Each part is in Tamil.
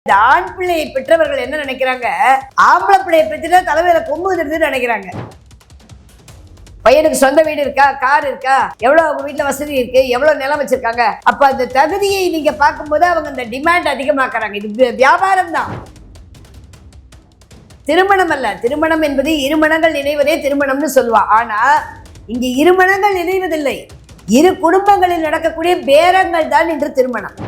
இந்த ஆண் பிள்ளையை பெற்றவர்கள் என்ன நினைக்கிறாங்க, ஆம்பளை பிள்ளையை பெற்றுட்டா தலைமையில கொம்பு வந்துருதுன்னு நினைக்கிறாங்க. பையனுக்கு சொந்த வீடு இருக்கா, கார் இருக்கா, எவ்வளவு அவங்க வீட்டுல வசதி இருக்கு, எவ்வளவு நிலம் வச்சிருக்காங்க. அப்ப அந்த தகுதியை நீங்க பார்க்கும்போது அவங்க அந்த டிமாண்ட் அதிகமாக்குறாங்க. இது வியாபாரம் தான், திருமணம் அல்ல. திருமணம் என்பது இருமணங்கள் இணைவதே திருமணம்னு சொல்லுவா. ஆனா இங்க இருமணங்கள் இணைவதில்லை, இரு குடும்பங்களில் நடக்கக்கூடிய பேரங்கள் தான் இன்று திருமணம்.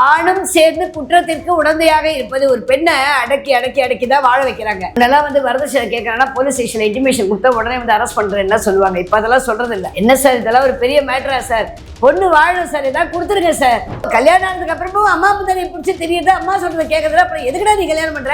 ஆணும் சேர்ந்து குற்றத்திற்கு உடந்தையாக இருப்பது. ஒரு பெண்ணை அடக்கி அடக்கி அடக்கி தான் வாழ வைக்கிறாங்க. இதெல்லாம் வரதட்சணை கேட்கறாங்கன்னா போலீஸ் ஸ்டேஷன்ல இன்டிமேஷன் கொடுத்தா உடனே அரெஸ்ட் பண்றேன்னா சொல்லுவாங்க. இப்ப அதெல்லாம் சொல்றது இல்லை. என்ன சார் இதெல்லாம் ஒரு பெரிய மேட்டரா சார்? பொண்ணு வாழும் சார், ஏதாவது கொடுத்துருங்க சார். கல்யாணம் ஆனதுக்கு அப்புறமும் அம்மா புத்தனை பிடிச்சி தெரியுது, அம்மா சொல்றதை கேட்கறதுல அப்புறம் எதுக்குடா நீ கல்யாணம் பண்ற?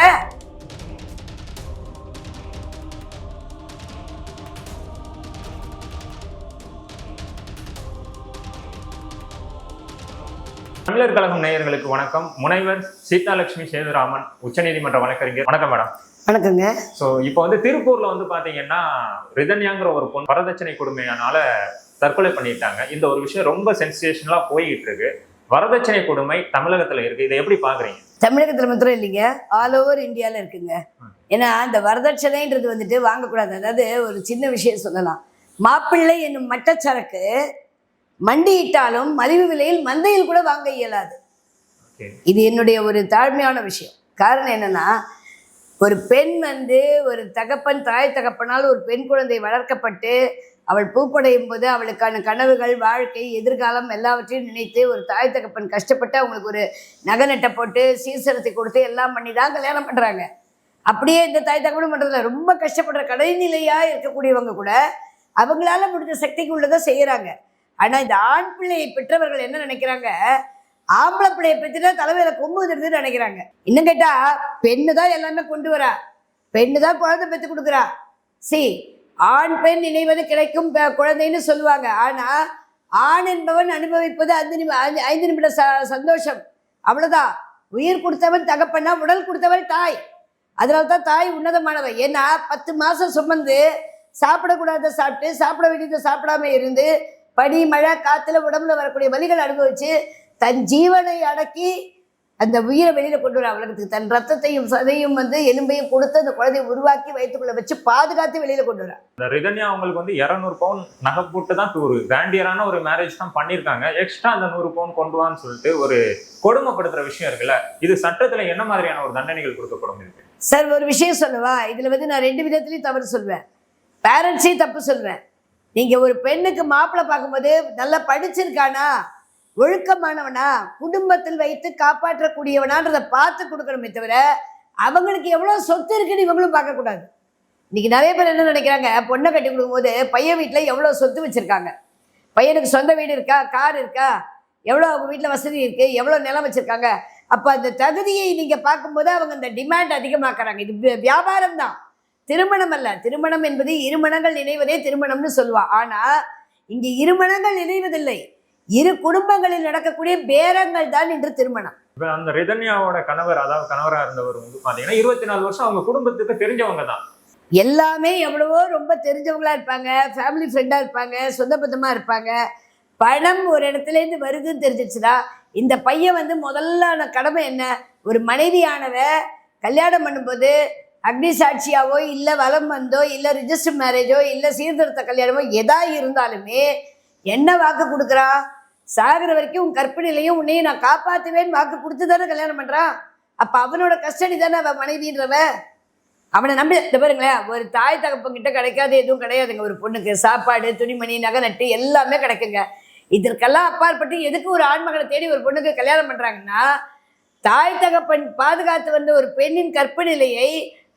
தமிழர் கழகம் நேயர்களுக்கு வணக்கம். முனைவர் சீதாலட்சுமி சேதுராமன், உச்சநீதிமன்ற வழக்கறிஞர். வணக்கம் மேடம். வணக்கங்க. ஸோ இப்போ திருப்பூர்ல பாத்தீங்கன்னா ரிதன்யாங்கிற ஒரு பொண்ணு வரதட்சணை கொடுமையானால தற்கொலை பண்ணிட்டாங்க. இந்த ஒரு விஷயம் ரொம்ப சென்சேஷனலா போயிட்டு இருக்கு. வரதட்சணை கொடுமை தமிழகத்துல இருக்கு, இதை எப்படி பாக்குறீங்க? தமிழகத்துல மாத்திரம் இல்லைங்க, ஆல் ஓவர் இந்தியால இருக்குங்க. ஏன்னா இந்த வரதட்சணைன்றது வாங்கக்கூடாது. அதாவது ஒரு சின்ன விஷயம் சொல்லலாம். மாப்பிள்ளை என்னும் மட்டச்சரக்கு மண்டியிட்டாலும் மலிவு விலையில் மந்தையில் கூட வாங்க இயலாது. இது என்னுடைய ஒரு தாழ்மையான விஷயம். காரணம் என்னன்னா, ஒரு பெண் ஒரு தகப்பன், தாய் தகப்பனால் ஒரு பெண் குழந்தை வளர்க்கப்பட்டு அவள் பூப்படையும் போது அவளுக்கான கனவுகள், வாழ்க்கை, எதிர்காலம் எல்லாவற்றையும் நினைத்து ஒரு தாய் தகப்பன் கஷ்டப்பட்டு அவங்களுக்கு ஒரு நகை நட்டை போட்டு சீர்சனத்தை கொடுத்து எல்லாம் பண்ணி தான் கல்யாணம் பண்ணுறாங்க. அப்படியே இந்த தாய் தகப்பனும் பண்ணுறதில்ல. ரொம்ப கஷ்டப்படுற கடைநிலையாக இருக்கக்கூடியவங்க கூட அவங்களால முடிஞ்ச சக்திக்கு உள்ளதை செய்கிறாங்க. ஆனால் இந்த ஆண் பிள்ளையை பெற்றவர்கள் என்ன நினைக்கிறாங்க, ஆம்பளை பிள்ளையை பெற்றுட்டா தலைமையில கொம்பு வந்துருதுன்னு நினைக்கிறாங்க. இன்னும் கேட்டா பெண்ணு தான் எல்லாமே கொண்டு வரா, பெண்ணு தான் குழந்தை பெற்று கொடுக்குறா. ஆண் பெண் இணைவது கிடைக்கும் குழந்தைன்னு சொல்லுவாங்க. ஆனா ஆண் என்பவன் அனுபவிப்பது 5 நிமிட சந்தோஷம், அவ்வளவுதான். உயிர் கொடுத்தவன் தகப்பன்னா, உடல் கொடுத்தவள் தாய். அதனால்தான் தாய் உன்னதமானவன். ஏன்னா 10 மாசம் சுமந்து சாப்பிடக்கூடாத சாப்பிட்டு, சாப்பிட வேண்டியதை சாப்பிடாம இருந்து, பனி மழை காத்துல உடம்புல வரக்கூடிய வலிகள் அனுபவிச்சு தன் ஜீவனை அடக்கி அந்த உயிரை வெளியில கொண்டு வர உலகத்துக்கு தன் ரத்தத்தையும் சதையும் எலும்பையும் கொடுத்து அந்த குழந்தையை உருவாக்கி வயிற்றுக்குள்ள வச்சு பாதுகாத்து வெளியில கொண்டு வர. இந்த ரிதன்யா அவங்களுக்கு 200 பவுன் நகை போட்டு தான் ஒரு கிராண்டியரான ஒரு மேரேஜ் தான் பண்ணியிருக்காங்க. எக்ஸ்ட்ரா அந்த 100 பவுன் கொண்டு வான்னு சொல்லிட்டு ஒரு கொடுமைப்படுத்துற விஷயம் இருக்குல்ல, இது சட்டத்துல என்ன மாதிரியான ஒரு தண்டனைகள் கொடுக்கப்படும் இருக்கு சார்? ஒரு விஷயம் சொல்லவா, இதுல நான் 2 விதத்திலையும் தவறு சொல்வேன், பேரண்ட்ஸையும் தப்பு சொல்வேன். நீங்க ஒரு பெண்ணுக்கு மாப்பிள்ளை பார்க்கும்போது நல்லா படிச்சிருக்கானா, ஒழுக்கமானவனா, குடும்பத்தில் வைத்து காப்பாற்றக்கூடியவனான்றதை பார்த்து கொடுக்கணுமே தவிர அவங்களுக்கு எவ்வளவு சொத்து இருக்குன்னு இவங்களும் பார்க்கக்கூடாது. இன்னைக்கு நிறைய பேர் என்ன நினைக்கிறாங்க, பொண்ணை கட்டி கொடுக்கும்போது பையன் வீட்டில் எவ்வளோ சொத்து வச்சிருக்காங்க, பையனுக்கு சொந்த வீடு இருக்கா, கார் இருக்கா, எவ்வளோ அவங்க வீட்டில் வசதி இருக்கு, எவ்வளோ நிலம் வச்சிருக்காங்க. அப்போ அந்த தகுதியை நீங்க பார்க்கும்போது அவங்க அந்த டிமாண்ட் அதிகமாக்குறாங்க. இது வியாபாரம் தான், திருமணம் அல்ல. திருமணம் என்பது இருமணங்கள் இணைவதே திருமணம்னு சொல்லுவா. ஆனா இங்க இருமணங்கள் இணைவதில்லை, இரு குடும்பங்களில் நடக்கக்கூடிய பேரங்கள் தான் இன்று திருமணம். அந்த ரிதன்யாவோட கணவர், அதாவது கணவரா இருந்தவர் பாத்தீங்கன்னா 24 வருஷம் அவங்க குடும்பத்துக்கு தெரிஞ்சவங்க தான். எல்லாமே எவ்வளவோ ரொம்ப தெரிஞ்சவங்களா இருப்பாங்க, ஃபேமிலி ஃப்ரெண்டா இருப்பாங்க, சொந்த பந்தமா இருப்பாங்க. பணம் ஒரு இடத்துல இருந்து வருதுன்னு தெரிஞ்சிச்சுன்னா இந்த பையன் முதல்ல கடமை என்ன, ஒரு மனைவியானவ கல்யாணம் பண்ணும்போது அக்னி சாட்சியாவோ இல்லை வலம் வந்தோ இல்லை ரிஜிஸ்டர் மேரேஜோ இல்லை சீர்திருத்த கல்யாணமோ எதா இருந்தாலுமே என்ன வாக்கு கொடுக்குறா, சாகிற வரைக்கும் உன் கற்பிணிலையும் உன்னையும் நான் காப்பாற்றுவேன்னு வாக்கு கொடுத்து தானே கல்யாணம் பண்ணுறான். அப்போ அவனோட கஸ்டடி தானே அவன் மனைவின்றவ. அவனை நம்பி பாருங்களேன், ஒரு தாய் தகப்பங்கிட்ட கிடைக்காது எதுவும் கிடையாதுங்க. ஒரு பொண்ணுக்கு சாப்பாடு, துணிமணி, நகை நட்டு எல்லாமே கிடைக்குங்க. இதற்கெல்லாம் அப்பாற்பட்டு எதுக்கு ஒரு ஆண்மகனை தேடி ஒரு பொண்ணுக்கு கல்யாணம் பண்ணுறாங்கன்னா, தாய் தகப்பன் பாதுகாத்து ஒரு பெண்ணின் கற்பிணிலையை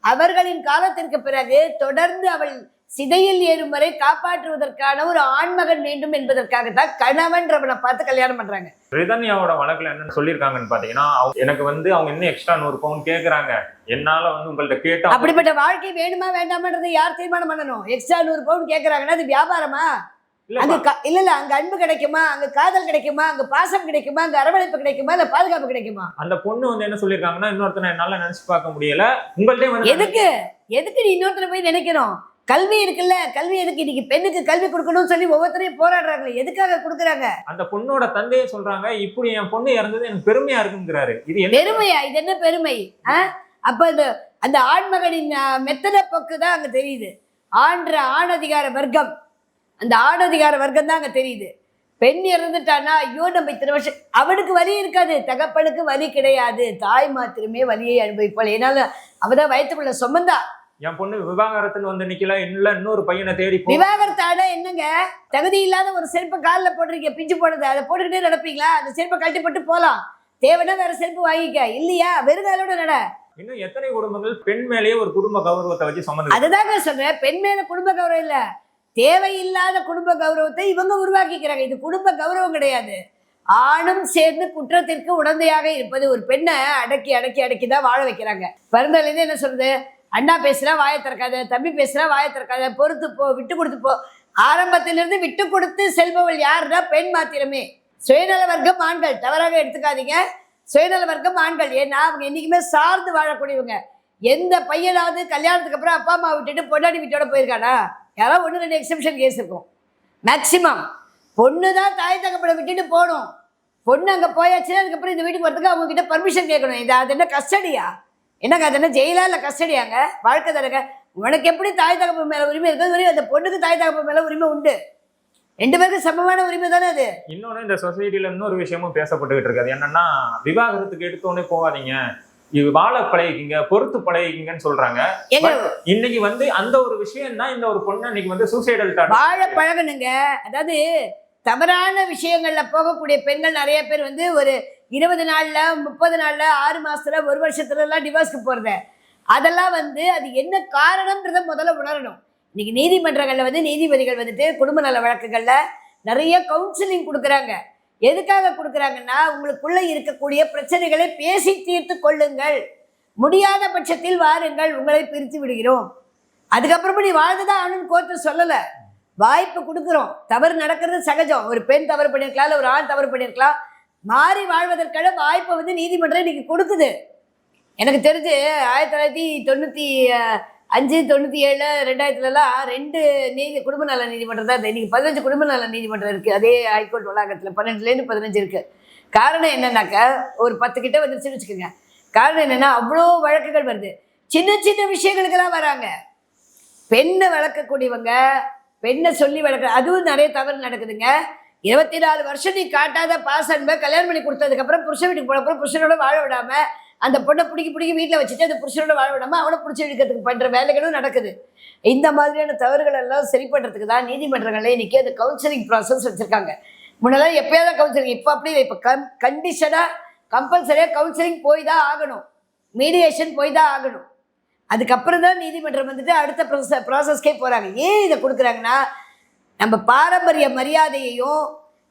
அவர்களின் காலத்திற்கு பிறகு தொடர்ந்து அவள் சிதையில் ஏறும் வரை காப்பாற்றுவதற்கான ஒரு ஆண்மகன் வேண்டும் என்பதற்காகத்தான் கணவன்றவனை பார்த்து கல்யாணம் பண்றாங்க. ரிதன்யாவோட வழக்குல என்ன சொல்லியிருக்காங்கன்னு பாத்தீங்கன்னா, எனக்கு அவங்க இன்னும் எக்ஸ்ட்ரா 100 பவுன் கேக்குறாங்க, என்னால உங்கள்ட்ட கேட்டா அப்படிப்பட்ட வாழ்க்கை வேணுமா வேண்டாமன்றதை யார் தீர்மானம் பண்ணணும்? எக்ஸ்ட்ரா 100 பவுன் கேட்கறாங்கன்னா அது வியாபாரமா? இல்ல அங்க அன்பு கிடைக்குமா, அங்க காதல் கிடைக்குமா, அங்க பாசம் கிடைக்குமா, அங்க அரவணைப்பு கிடைக்குமா, இல்ல பாதுகாப்பு கிடைக்குமா? அந்த பொண்ணு என்ன சொல்லிருக்காங்கன்னா, இன்னொருத்தனை என்னால நினைச்சு பார்க்க முடியல, உங்கள்ட்ட எதுக்கு நீ இன்னொருத்தனை போய் நினைக்கணும்? கல்வி இருக்குல்ல, கல்வி எதுக்கு இன்னைக்கு பெண்ணுக்கு கல்வி கொடுக்கணும்னு சொல்லி ஒவ்வொருத்தரையும் போராடுறாங்களே, எதுக்காக கொடுக்குறாங்க? அந்த பொண்ணோட தந்தையே சொல்றாங்க, இப்படி என் பொண்ணு இறந்தது எனக்கு பெருமையா இருக்குங்கிறாரு. இது என்ன பெருமையா? இது என்ன பெருமை? அப்ப அந்த ஆண்மகனின் மெத்தன போக்கு தான் அங்க தெரியுது. ஆணதிகார வர்க்கம், அந்த ஆணதிகார வர்க்கம் தான் அங்க தெரியுது. பெண் இறந்துட்டானா, ஐயோ நம்ம இத்தனை வருஷம், அவனுக்கு வலி இருக்காது, தகப்பனுக்கு வலி கிடையாது, தாய் மாத்திரமே வலியை அனுபவிப்பாள். ஏன்னால அவதான் வயிற்றுக்குள்ள சுமந்தா. என் பொண்ணு விவாகரத்துல வந்து நிக்கல, இல்ல இன்னொரு பையனை தேடி விவாகரத்தான என்னங்க, தகுதி இல்லாத ஒரு செருப்பை காலில் போடுறீங்க, பிஞ்சு போடுறது, அதை போட்டுக்கிட்டே நடப்பீங்களா? அந்த செருப்பை கழட்டி போட்டு போலாம், தேவைன்னா வேற செருப்பு வாங்கிக்க, இல்லையா வெறுங்காலோட நட. இன்னும் எத்தனை குடும்பங்கள் பெண் மேலேயே ஒரு குடும்ப கௌரவத்தை வச்சு சுமந்து. அதுதாங்க சொல்றேன், பெண் மேல குடும்ப கௌரவம் இல்ல, தேவையில்லாத குடும்ப கௌரவத்தை இவங்க உருவாக்கிக்கிறாங்க. இது குடும்ப கௌரவம் கிடையாது. ஆணும் சேர்ந்து குற்றத்திற்கு உடந்தையாக இருப்பது. ஒரு பெண்ணை அடக்கி அடக்கி அடக்கி தான் வாழ வைக்கிறாங்க. பிறந்ததுலேருந்து என்ன சொல்றது, அண்ணா பேசுறா வாயை திறக்காத, தம்பி பேசுறா வாயை திறக்காத, பொறுத்து போ, விட்டு கொடுத்து போ. ஆரம்பத்திலிருந்து விட்டு கொடுத்து செல்பவள் யாருன்னா பெண் மாத்திரமே. சுயநல வர்க்கம் ஆண்கள், தவறாக எடுத்துக்காதீங்க. சுயநல வர்க்கம் ஆண்கள். ஏன்னா அவங்க என்னைக்குமே சார்ந்து வாழக்கூடியவங்க. எந்த பையனாவது கல்யாணத்துக்கு அப்புறம் அப்பா அம்மா விட்டுட்டு பொண்டாடி வீட்டோட போயிருக்கானா? யாராவது 1-2 எக்ஸெப்ஷன் கேஸ் இருக்கும். மேக்சிமம் பொண்ணு தான் தாய் தகப்பனை விட்டுட்டு போகணும். பொண்ணு அங்கே போயாச்சுன்னா அதுக்கப்புறம் இந்த வீட்டுக்கு வரதுக்கு அவங்க கிட்ட பர்மிஷன் கேட்கணும். இது அது என்ன கஸ்டடியா? என்னங்க அது என்ன ஜெயிலா இல்லை கஸ்டடியாங்க? வாழ்க்கை தானங்க. உனக்கு எப்படி தாய் தகப்பன் மேலே உரிமை இருக்கிறது வரையும் அந்த பொண்ணுக்கு தாய் தகப்பன் மேலே உரிமை உண்டு. 2 பேருக்கு சமமான உரிமை தானே அது. இன்னொன்று இந்த சொசைட்டில இன்னொரு விஷயமும் பேசப்பட்டுக்கிட்டு இருக்காது. என்னன்னா, விவாகரத்துக்கு எடுத்தோடனே போகாதீங்க, இது வாழ பழகிக்கிங்க, பொறுத்து பழகிக்கிங்கன்னு சொல்றாங்க. இன்னைக்கு வந்து அந்த ஒரு விஷயம் தான் இந்த ஒரு பொண்ணு இன்னைக்கு வந்து சூசைடல் தாட். வாழ பழகணுங்க. அதாவது தவறான விஷயங்கள்ல போகக்கூடிய பெண்கள் நிறைய பேர் வந்து ஒரு 20 நாள்ல 30 நாள்ல 6 மாசத்துல 1 வருஷத்துல எல்லாம் டிவோர்ஸ்க்கு போறது. அதெல்லாம் வந்து அது என்ன காரணம்ன்றத முதல்ல உணரணும். இன்னைக்கு நீதிமன்றங்கள்ல வந்து நீதிபதிகள் வந்துட்டு குடும்ப நல வழக்குகள்ல நிறைய கவுன்சிலிங் கொடுக்குறாங்க. எதுக்காக கொடுக்குறாங்கன்னா, உங்களுக்குள்ள இருக்கக்கூடிய பிரச்சனைகளை பேசி தீர்த்து கொள்ளுங்கள், முடியாத பட்சத்தில் வாருங்கள், உங்களை பிரித்து விடுகிறோம். அதுக்கப்புறமா நீ வாழ்ந்துதான் ஆணுன்னு கோர்ட்டு சொல்லலை, வாய்ப்பு கொடுக்குறோம். தவறு நடக்கிறது சகஜம். ஒரு பெண் தவறு பண்ணியிருக்கலாம், இல்லை ஒரு ஆண் தவறு பண்ணியிருக்கலாம். மாறி வாழ்வதற்கான வாய்ப்பை வந்து நீதிமன்றம் இன்னைக்கு கொடுக்குது. எனக்கு தெரிஞ்சு 1995, 97, 2000 குடும்ப நல நீதிமன்றம் தான். இன்னைக்கு 15 குடும்ப நல நீதிமன்றம் இருக்குது. அதே ஹைகோர்ட் வளாகத்தில் 12லேருந்து 15 இருக்குது. காரணம் என்னன்னாக்கா, ஒரு 10 கிட்ட வந்துருச்சுன்னு வச்சுக்கோங்க. காரணம் என்னென்னா, அவ்வளோ வழக்குகள் வருது. சின்ன சின்ன விஷயங்களுக்கெல்லாம் வராங்க. பெண்ணை வளர்க்கக்கூடியவங்க, பெண்ணை சொல்லி வளர்க்க, அதுவும் நிறைய தவறு நடக்குதுங்க. 24 வருஷம் நீ காட்டாத பாசன்பை கல்யாணம் பண்ணி கொடுத்ததுக்கப்புறம் புருஷன் வீட்டுக்கு போனப்பறம் புருஷனோட வாழ விடாம, அந்த பொண்ணை பிடிக்கி வீட்டில் வச்சுட்டு அந்த புருஷனோட வாழ விடாமல் அவனை பிடிச்சி இழுக்கிறதுக்கு பண்ணுற வேலைகளும் நடக்குது. இந்த மாதிரியான தவறுகள் எல்லாம் சரி பண்ணுறதுக்கு தான் நீதிமன்றங்களே இன்றைக்கி அந்த கவுன்சிலிங் ப்ராசஸ் வச்சுருக்காங்க. முன்னெல்லாம் எப்போயாவது கவுன்சிலிங், இப்போ அப்படி இப்போ கண்டிஷனாக கம்பல்சரியாக கவுன்சிலிங் போய் தான் ஆகணும், மீடியேஷன் போய் தான் ஆகணும். அதுக்கப்புறம் தான் நீதிமன்றம் வந்துட்டு அடுத்த ப்ராசஸ்க்கே போகிறாங்க. ஏன் இதை கொடுக்குறாங்கன்னா, நம்ம பாரம்பரிய மரியாதையையும்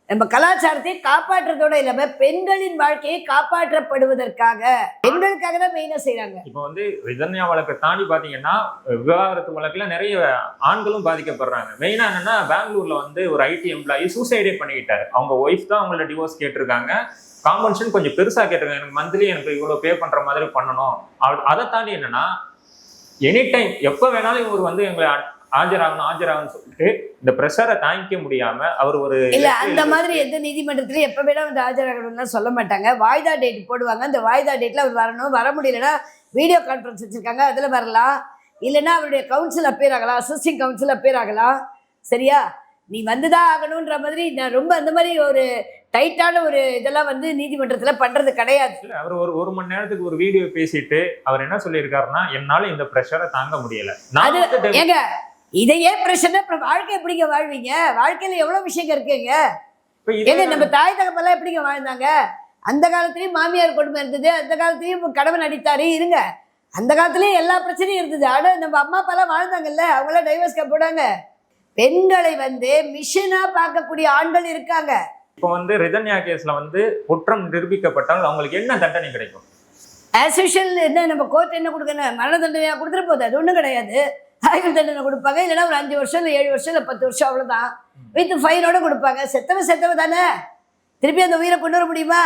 நம்ம கலாச்சாரத்தையும் காப்பாற்றுறதோட இல்லாம பெண்களின் வாழ்க்கையை காப்பாற்றப்படுவதற்காக, பெண்களுக்காக தான் மெயினா செய்யறாங்க. இப்போ வந்து ரிதன்யா வழக்கை தாண்டி பாத்தீங்கன்னா, விவாகரத்து வழக்குல நிறைய ஆண்களும் பாதிக்கப்படுறாங்க. மெயினா என்னன்னா, பெங்களூர்ல வந்து ஒரு ஐடி எம்ப்ளாயி சூசைடே பண்ணிக்கிட்டாரு. அவங்க ஒய்ஃப் தான் அவங்களோட டிவோர்ஸ் கேட்டிருக்காங்க. காம்பன்சேஷன் கொஞ்சம் பெருசா கேட்டிருக்காங்க, எனக்கு மந்த்லி எனக்கு இவ்வளவு பே பண்ற மாதிரி பண்ணணும். அதை தாண்டி என்னன்னா, எனி டைம் எப்ப வேணாலும் இவர் வந்து எங்களை ஆஜராகணும் சொல்லிட்டு இந்த பிரஷரை தாங்கிக்க முடியாம அவர் ஒரு இல்ல, அந்த மாதிரி எந்த நீதிமன்றத்திலயும் எப்ப வேணா வந்து ஆஜராகணும்னு சொல்ல மாட்டாங்க. வாய்தா டேட் போடுவாங்க. அந்த வாய்தா டேட்ல அவர் வரணும். வர முடியலன்னா வீடியோ கான்ஃபரன்ஸ் வச்சிருக்காங்க, அதுல வரலாம். இல்லைன்னா அவருடைய கவுன்சில் அப்பேர் ஆகலாம், அசிஸ்டிங் கவுன்சில் அப்பேர் ஆகலாம். சரியா? நீ வந்துதான் ஆகணும்ன்ற மாதிரி நான் ரொம்ப அந்த மாதிரி ஒரு டைட்டான ஒரு இதெல்லாம் வந்து நீதிமன்றத்துல பண்றது கிடையாது. அவர் ஒரு மணி நேரத்துக்கு ஒரு வீடியோ பேசிட்டு அவர் என்ன சொல்லியிருக்காருன்னா, என்னால இந்த பிரஷரை தாங்க முடியல. ஏங்க இதையே பிரச்சனை, அப்புறம் வாழ்க்கை எப்படிங்க வாழ்வீங்க? வாழ்க்கையில எவ்வளவு விஷயங்கள் இருக்குங்க. ஏங்க நம்ம தாய் தகப்பெல்லாம் எப்படிங்க வாழ்ந்தாங்க? அந்த காலத்திலயும் மாமியார் கொடுமை இருந்தது, அந்த காலத்திலயும் கணவன் அடித்தாரு இருங்க, அந்த காலத்திலயும் எல்லா பிரச்சனையும் இருந்தது. ஆனா நம்ம அம்மா அப்பாலாம் வாழ்ந்தாங்கல்ல, அவங்களாம் டைவர்ஸ் போடாங்க. பெண்களை வந்து மிஷினா பார்க்கக்கூடிய ஆண்கள் இருக்காங்க. இப்போ வந்து ரிதன்யா கேஸ்ல வந்து குற்றம் நிரூபிக்கப்பட்டால் அவங்களுக்கு என்ன தண்டனை கிடைக்கும்? ஆஸ் யூஷுவல் என்ன நம்ம கோர்ட் என்ன கொடுக்கணும், மரண தண்டனையா கொடுத்துட்டு போகுது, அது ஒன்றும் கிடையாது. ஆயுள் தண்டனை கொடுப்பாங்க, இல்லைன்னா ஒரு 5 வருஷம் இல்லை 7 வருஷம் இல்லை 10 வருஷம், அவ்வளோதான். வித் ஃபைனோட கொடுப்பாங்க. செத்தவ தானே, திருப்பி அந்த உயிரை கொண்டு வர முடியுமா?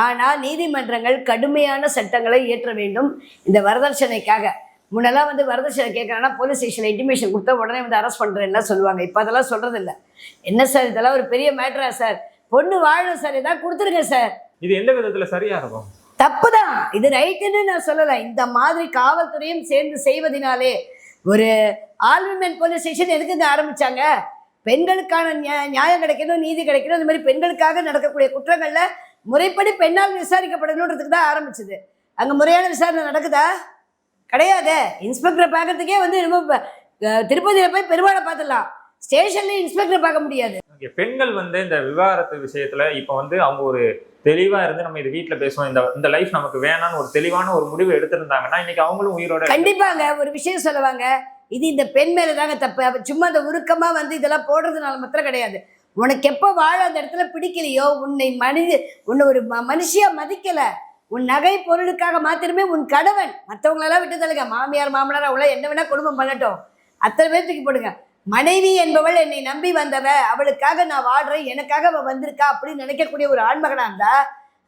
ஆனால் நீதிமன்றங்கள் கடுமையான சட்டங்களை இயற்ற வேண்டும் இந்த வரதட்சணைக்காக. முன்னெல்லாம் வந்து வரதட்சணை கேட்குறாங்கன்னா போலீஸ் ஸ்டேஷனில் இன்டிமேஷன் கொடுத்தா உடனே வந்து அரெஸ்ட் பண்ணுறேன்னா சொல்லுவாங்க. இப்போ அதெல்லாம் சொல்கிறது இல்லை. என்ன சார் இதெல்லாம் ஒரு பெரிய மேட்டரா சார், பொண்ணு வாழும் சார், ஏதாவது கொடுத்துருங்க சார். இது எந்த விதத்துல சரியா இருக்கும்? தப்பு தான், இது ரைட்டுன்னு நான் சொல்லலை. இந்த மாதிரி காவல்துறையும் சேர்ந்து செய்வதனாலே ஒரு ஆல் விமென் போலீஸ் ஸ்டேஷன் எதுக்குங்க ஆரம்பிச்சாங்க? பெண்களுக்கான நியாயம் கிடைக்கணும், நீதி கிடைக்கணும். இந்த மாதிரி பெண்களுக்காக நடக்கக்கூடிய குற்றங்கள்ல முறைப்படி பெண்ணால் விசாரிக்கப்படணுன்றதுக்கு தான் ஆரம்பிச்சது. அங்கே முறையான விசாரணை நடக்குதா? கிடையாது. இன்ஸ்பெக்டரை பார்க்கறதுக்கே வந்து நம்ம திருப்பதியில் போய் பெருமாளை பார்த்துடலாம், ஸ்டேஷன்ல இன்ஸ்பெக்டரை பார்க்க முடியாது. பெண்கள் வந்து இந்த விவாகரத்து விஷயத்துல இப்ப வந்து அவங்க ஒரு தெளிவா இருந்து நம்ம இது வீட்டுல பேசுவோம், இந்த லைஃப் நமக்கு வேணாம்னு ஒரு தெளிவான ஒரு முடிவு எடுத்திருந்தாங்கன்னா இன்னைக்கு அவங்களும் உயிரோட கண்டிப்பாங்க ஒரு விஷயம் சொல்லுவாங்க, இது இந்த பெண் மேல தாங்க தப்பு. சும்மா அந்த உருக்கமா வந்து இதெல்லாம் போடுறதுனால மாத்திரம் கிடையாது. உனக்கு எப்போ வாழ அந்த இடத்துல பிடிக்கலையோ, உன்னை ஒரு மனுஷியா மதிக்கல, உன் நகை பொருளுக்காக மாத்திரமே உன் கணவன், மற்றவங்களெல்லாம் விட்டு தள்ளுங்க. மாமியார் மாமனார் அவ்வளோ என்ன வேணா குடும்பம் பண்ணட்டும், அத்தனை பேர் தூக்கி போடுங்க. மனைவி என்பவள் என்னை நம்பி வந்தவ, அவளுக்காக நான் வாழ்றேன், எனக்காக அவள் வந்திருக்கா அப்படின்னு நினைக்கக்கூடிய ஒரு ஆண்மகனா இருந்தா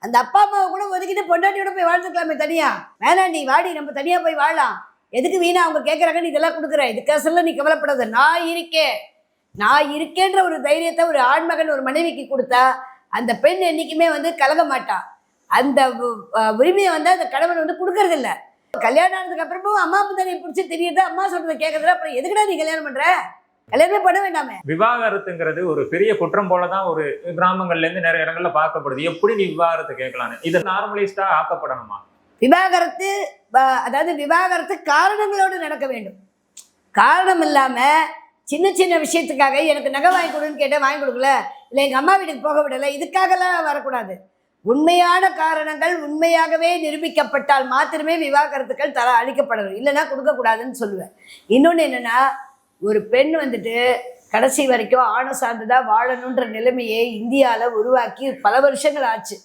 அந்த அப்பா அம்மாவை கூட ஒதுக்கிட்டு பொண்டாட்டியோட போய் வாழ்ந்துக்கலாமே தனியா. வேணாம் நீ வாடி, நம்ம தனியா போய் வாழலாம், எதுக்கு வீணா அவங்க கேட்குறாங்க நீ இதெல்லாம் கொடுக்குற, இதுக்காசெல்லாம் நீ கவலைப்படாத, நான் இருக்கேன்ற ஒரு தைரியத்தை ஒரு ஆண்மகன் ஒரு மனைவிக்கு கொடுத்தா அந்த பெண் என்னைக்குமே வந்து கலங்க மாட்டா. அந்த உரிமையை வந்து அந்த கணவன் வந்து கொடுக்கறது இல்லை. கல்யாணம் ஆனதுக்கு அப்புறமும் அம்மா தனியை பிடிச்சி தெரியுது, அம்மா சொல்றதை கேட்கறதுல அப்புறம் எதுக்குடா நீ கல்யாணம் பண்ற? கல்யாணமே பண்ண வேண்டாமே. விவாகரத்துங்கிறது ஒரு பெரிய குற்றம் போலதான் ஒரு கிராமங்கள்ல இருந்து நிறைய இடங்கள்ல பார்க்கப்படுது. எப்படி நீ விவாகரத்து கேட்கலான்னு இது நார்மலைஸ்டா ஆக்கப்படணுமா? விவாகரத்து அதாவது விவாகரத்து காரணங்களோடு நடக்க வேண்டும். காரணம் இல்லாம சின்ன சின்ன விஷயத்துக்காக எனக்கு நகை வாங்கி கொடுன்னு கேட்டேன், வாங்கி கொடுக்கல, இல்லை எங்கள் அம்மா வீட்டுக்கு போக விடலை, இதுக்காகலாம் வரக்கூடாது. உண்மையான காரணங்கள் உண்மையாகவே நிரூபிக்கப்பட்டால் மாத்திரமே விவாகரத்துக்கள் அளிக்கப்படணும், இல்லைன்னா கொடுக்கக்கூடாதுன்னு சொல்லுவேன். இன்னொன்று என்னென்னா, ஒரு பெண் வந்துட்டு கடைசி வரைக்கும் ஆணை சார்ந்துதான் வாழணுன்ற நிலைமையை இந்தியாவில் உருவாக்கி பல வருஷங்கள் ஆச்சு.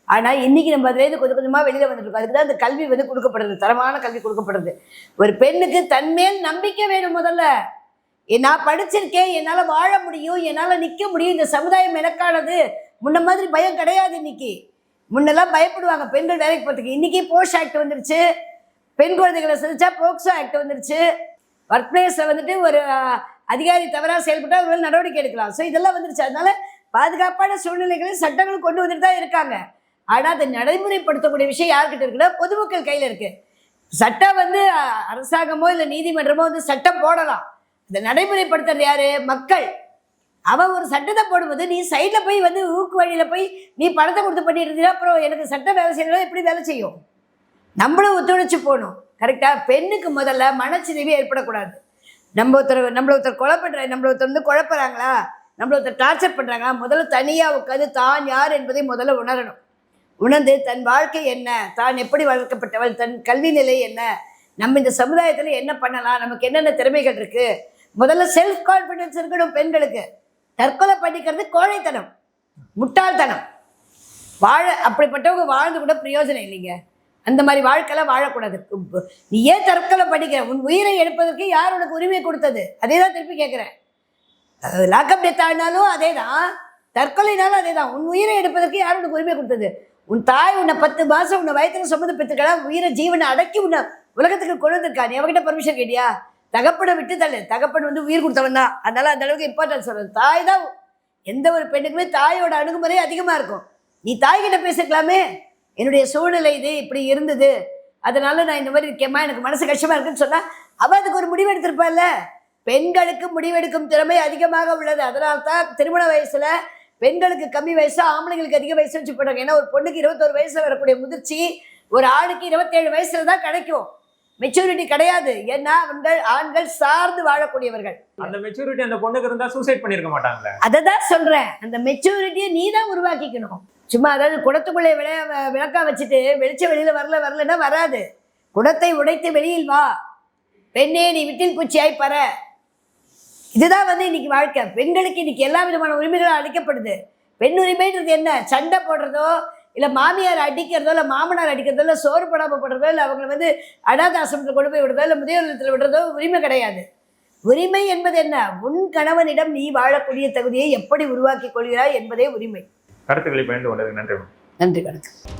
ஆனால் இன்றைக்கி நம்ம அதுலேருந்து கொஞ்சம் கொஞ்சமாக வெளியில் வந்துட்டுருக்கோம். அதுக்கு தான் அந்த கல்வி வந்து கொடுக்கப்படுறது, தரமான கல்வி கொடுக்கப்படுறது. ஒரு பெண்ணுக்கு தன்மேல் நம்பிக்கை வேணும். முதல்ல நான் படிச்சிருக்கேன், என்னால் வாழ முடியும், என்னால் நிற்க முடியும், இந்த சமுதாயம் எனக்கானது. முன்ன மாதிரி பயம் கிடையாது. இன்னைக்கு முன்னெல்லாம் பயப்படுவாங்க பெண்கள் வேலைக்கு போகிறதுக்கு. இன்றைக்கி போஷ் ஆக்ட் வந்துருச்சு, பெண் குழந்தைகளை செஞ்சா போக்சோ ஆக்ட் வந்துருச்சு, ஒர்க் பிளேஸில் வந்துட்டு ஒரு அதிகாரி தவறாக செயல்பட்டால் அவர்கள் நடவடிக்கை எடுக்கலாம். ஸோ இதெல்லாம் வந்துருச்சு. அதனால பாதுகாப்பான சூழ்நிலைகளில் சட்டங்களும் கொண்டு வந்துட்டு தான் இருக்காங்க. ஆனால் அதை நடைமுறைப்படுத்தக்கூடிய விஷயம் யார்கிட்ட இருக்குன்னா பொதுமக்கள் கையில் இருக்குது. சட்டம் வந்து அரசாங்கமோ இல்லை நீதிமன்றமோ வந்து சட்டம் போடலாம், இதை நடைமுறைப்படுத்துறது யாரு? மக்கள். அவன் ஒரு சட்டத்தை போடும்போது நீ சைடில் போய் வந்து ஊக்கு வழியில் போய் நீ பணத்தை கொடுத்து பண்ணிட்டு இருந்தீங்கன்னா அப்புறம் எனக்கு சட்டம் வேலை செய்யணும், எப்படி வேலை செய்யும்? நம்மளும் ஒத்துழைச்சு போகணும். கரெக்டாக? பெண்ணுக்கு முதல்ல மனச்சிதைவே ஏற்படக்கூடாது. நம்மள ஒருத்தர் கொலை பண்ணுற, நம்மள ஒருத்தர் வந்து குழப்பறாங்களா, நம்மள ஒருத்தர் டார்ச்சர் பண்ணுறாங்களா, முதல்ல தனியாக உட்காந்து தான் யார் என்பதை முதல்ல உணரணும். உணர்ந்து தன் வாழ்க்கை என்ன, தான் எப்படி வளர்க்கப்பட்டவள், தன் கல்வி நிலை என்ன, நம்ம இந்த சமுதாயத்தில் என்ன பண்ணலாம், நமக்கு என்னென்ன திறமைகள் இருக்குது, முதல்ல செல்ஃப் கான்ஃபிடென்ஸ் இருக்கணும் பெண்களுக்கு. தற்கொலை பண்ணிக்கிறது கோழைத்தனம், முட்டாள்தனம். அப்படிப்பட்டவங்க வாழ்ந்து கூட பிரயோஜனம் இல்லைங்க. அந்த மாதிரி வாழ்க்கையெல்லாம் வாழக்கூடாது. நீ ஏன் தற்கொலை பண்ணிக்கிற? உன் உயிரை எடுப்பதற்கு யார் உனக்கு உரிமை கொடுத்தது? அதே தான் திருப்பி கேட்குறேன். லாக்அப் டெத் ஆனாலும் அதே தான், தற்கொலைனாலும் அதே தான். உன் உயிரை எடுப்பதற்கு யார் உனக்கு உரிமை கொடுத்தது? உன் தாய் உன்னை 10 மாதம் உன்னை வயிற்றுல சுமந்து பெற்றுக்கடா, உயிரை ஜீவனை அடக்கி உன்னை உலகத்துக்கு கொண்டு வந்திருக்கா. நீ அவகிட்ட பர்மிஷன் கேட்டியா? தகப்பனை விட்டு தள்ளு. தகப்பன் வந்து உயிர் கொடுத்தவன் தான், அதனால அந்த அளவுக்கு இம்பார்ட்டன்ஸ் சொல்றது. தாய் தான் எந்த ஒரு பெண்ணுக்குமே தாயோட அணுகுமுறை அதிகமாக இருக்கும். நீ தாய்கிட்ட பேசிக்கலாமே, என்னுடைய சூழ்நிலை இது இப்படி இருந்தது, அதனால நான் இந்த மாதிரி இருக்கேம்மா, எனக்கு மனசு கஷ்டமா இருக்குன்னு சொன்னா அவள் அதுக்கு ஒரு முடிவு எடுத்திருப்பாள்ல. பெண்களுக்கு முடிவெடுக்கும் திறமை அதிகமாக உள்ளது. அதனால தான் திருமண வயசுல பெண்களுக்கு கம்மி வயசு, ஆம்பளைங்களுக்கு அதிக வயசு வச்சு போட்டாங்க. ஏன்னா ஒரு பொண்ணுக்கு 21 வயசுல வரக்கூடிய முதிர்ச்சி ஒரு ஆணுக்கு 27 வயசுல தான் கிடைக்கும். மெச்சூரிட்டி கிடையாது. ஏன்னா ஆண்கள் சார்ந்து வாழக்கூடியவர்கள். அந்த மெச்சூரிட்டி அந்த பொண்ணுக்கு இருந்தா சூசைட் பண்ணிருக்க மாட்டாங்களே. அதை தான் சொல்றேன், அந்த மெச்சூரிட்டியை நீ தான் உருவாக்கிக்கணும். சும்மா அதாவது குடத்துக்குள்ளே விளக்கா வச்சுட்டு வெளிச்சம் வெளியில வரலன்னா வராது. குடத்தை உடைத்து வெளியில் வா, பெண்ணே நீ விட்டில் பூச்சியாய் பற. இதுதான் வந்து இன்னைக்கு வாழ்க்கை. பெண்களுக்கு இன்னைக்கு எல்லா விதமான உரிமைகளும் அளிக்கப்படுது. பெண் உரிமைன்றது என்ன? சண்டை போடுறதோ, இல்லை மாமியார் அடிக்கிறதோ, இல்லை மாமனார் அடிக்கிறதோ, இல்லை சோறு போடாமல் போடுறதோ, இல்லை அவங்களை வந்து அனாத ஆசிரமத்தில் கொண்டு போய் விடுறதோ, இல்லை முதியோர் இல்லத்தில் விடுறதோ உரிமை கிடையாது. உரிமை என்பது என்ன? உன் கணவனிடம் நீ வாழக்கூடிய தகுதியை எப்படி உருவாக்கி கொள்கிறாய் என்பதே உரிமை. கருத்துக்களை பகிர்ந்து கொண்டதுக்கு நன்றி. நன்றி. வணக்கம்.